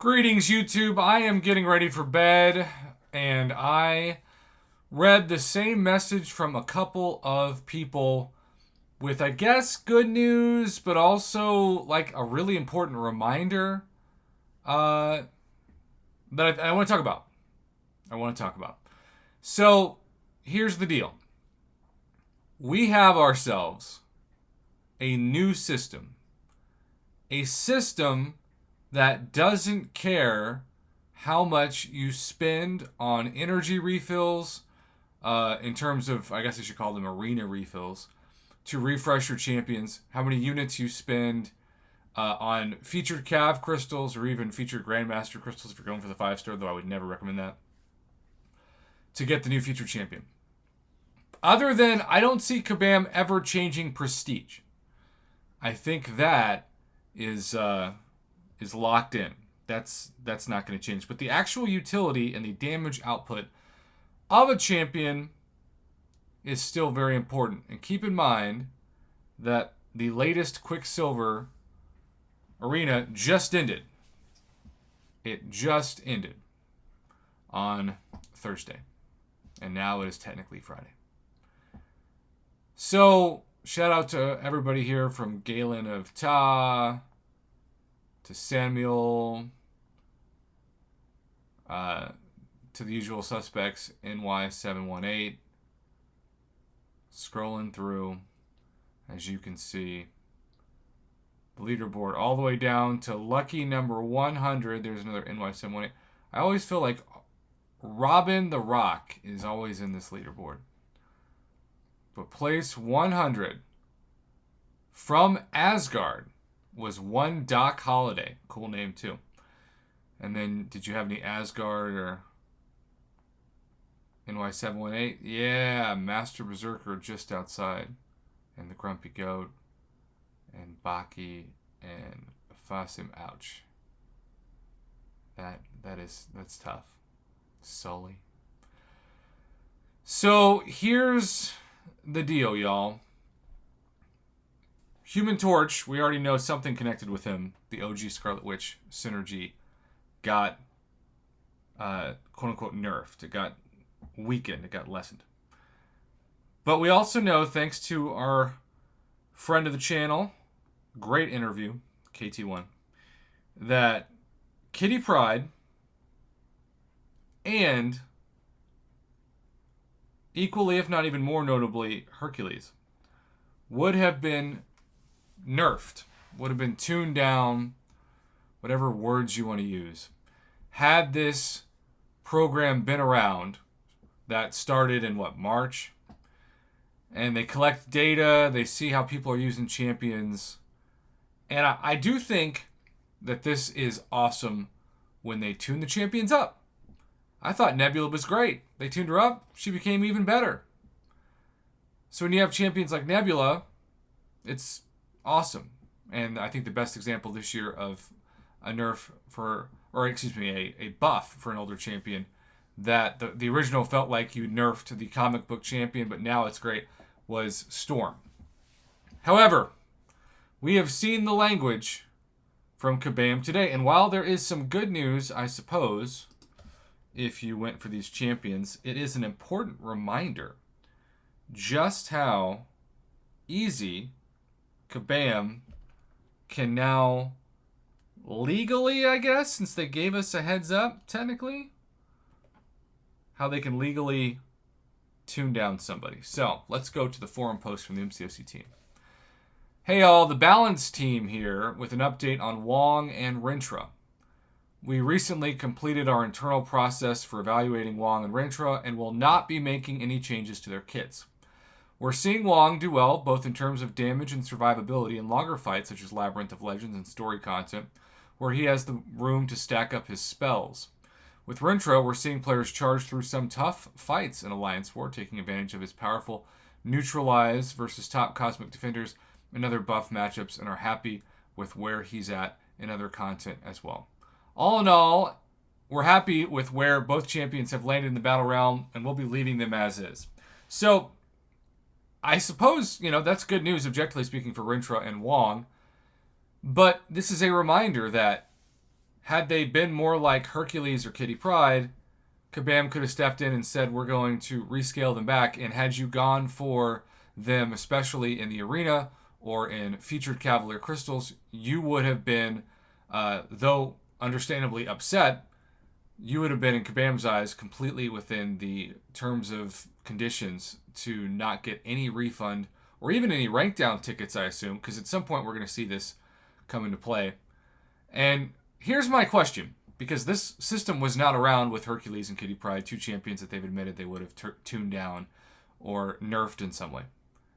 Greetings, YouTube. I am getting ready for bed, and I read the same message from a couple of people with, I guess, good news, but also like a really important reminder uh, that I want to talk about. So, here's the deal: we have ourselves a new system, a system that doesn't care how much you spend on energy refills, in terms of, I guess I should call them arena refills, to refresh your champions, how many units you spend on featured Cav crystals or even featured Grandmaster crystals if you're going for the 5-star, though I would never recommend that, to get the new featured champion. Other than, I don't see Kabam ever changing prestige. I think that is locked in. That's not going to change. But the actual utility and the damage output of a champion is still very important. And keep in mind that the latest Quicksilver arena just ended. It just ended on Thursday. And now it is technically Friday. So, shout out to everybody here from Galen of Ta to Samuel, to the usual suspects, NY718. Scrolling through, as you can see, the leaderboard all the way down to lucky number 100. There's another NY718. I always feel like Robin the Rock is always in this leaderboard. But place 100 from Asgard was one Doc Holiday. Cool name, too. And then, did you have any Asgard or NY718? Yeah, Master Berserker just outside. And the Grumpy Goat. And Baki. And Fasim. Ouch. That's tough. Sully. So, here's the deal, y'all. Human Torch, we already know something connected with him. The OG Scarlet Witch synergy got, quote-unquote, nerfed. It got weakened. It got lessened. But we also know, thanks to our friend of the channel, great interview, KT1, that Kitty Pryde and, equally, if not even more notably, Hercules, would have been nerfed, would have been tuned down, whatever words you want to use, had this program been around. That started in March? And they collect data, they see how people are using champions. And I do think that this is awesome when they tune the champions up. I thought Nebula was great. They tuned her up, she became even better. So when you have champions like Nebula, it's awesome. And I think the best example this year of a nerf a buff for an older champion that the original felt like you nerfed the comic book champion, but now it's great, was Storm. However, we have seen the language from Kabam today, and while there is some good news, I suppose, if you went for these champions, it is an important reminder just how easy Kabam can now legally, I guess, since they gave us a heads up, technically, how they can legally tune down somebody. So, let's go to the forum post from the MCOC team. Hey all, the Balance team here with an update on Wong and Rintra. We recently completed our internal process for evaluating Wong and Rintra and will not be making any changes to their kits. We're seeing Wong do well, both in terms of damage and survivability in longer fights such as Labyrinth of Legends and story content, where he has the room to stack up his spells. With Rintra, we're seeing players charge through some tough fights in Alliance War, taking advantage of his powerful neutralize versus top Cosmic Defenders and other buff matchups, and are happy with where he's at in other content as well. All in all, we're happy with where both champions have landed in the Battle Realm, and we'll be leaving them as is. So, I suppose, that's good news, objectively speaking, for Rintra and Wong. But this is a reminder that had they been more like Hercules or Kitty Pryde, Kabam could have stepped in and said, we're going to rescale them back. And had you gone for them, especially in the arena or in featured Cavalier Crystals, you would have been, though understandably upset, you would have been, in Kabam's eyes, completely within the terms of conditions to not get any refund or even any rank down tickets, I assume, because at some point we're going to see this come into play. And here's my question, because this system was not around with Hercules and Kitty Pryde, two champions that they've admitted they would have tuned down or nerfed in some way.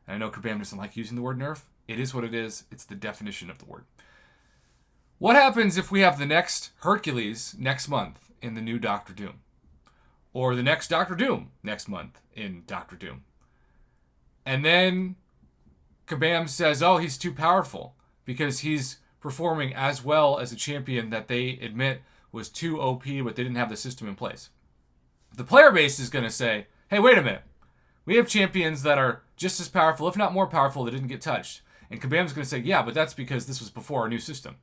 And I know Kabam doesn't like using the word nerf. It is what it is. It's the definition of the word. What happens if we have the next Hercules next month in the new Doctor Doom? Or the next Doctor Doom next month in Doctor Doom? And then Kabam says, oh, he's too powerful because he's performing as well as a champion that they admit was too OP, but they didn't have the system in place. The player base is going to say, hey, wait a minute. We have champions that are just as powerful, if not more powerful, that didn't get touched. And Kabam's going to say, yeah, but that's because this was before our new system.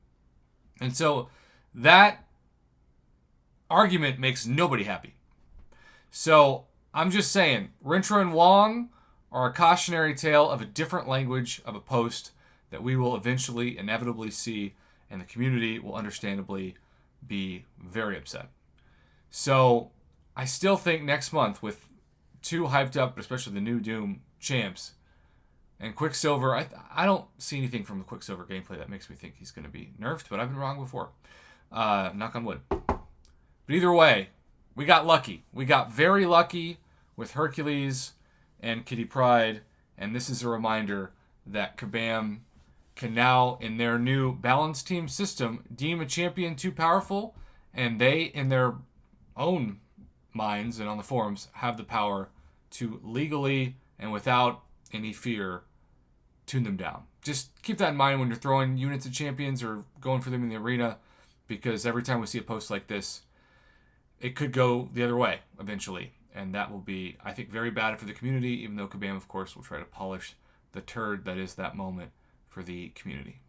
And so that argument makes nobody happy. So I'm just saying, Rintra and Wong are a cautionary tale of a different language of a post that we will eventually, inevitably see, and the community will understandably be very upset. So I still think next month, with two hyped up, especially the new Doom champs, and Quicksilver, I don't see anything from the Quicksilver gameplay that makes me think he's going to be nerfed, but I've been wrong before. Knock on wood. But either way, we got lucky. We got very lucky with Hercules and Kitty Pryde, and this is a reminder that Kabam can now, in their new balance team system, deem a champion too powerful, and they, in their own minds and on the forums, have the power to legally and without any fear tune them down. Just keep that in mind when you're throwing units at champions or going for them in the arena, because every time we see a post like this, it could go the other way eventually, and that will be, I think, very bad for the community, even though Kabam, of course, will try to polish the turd that is that moment for the community.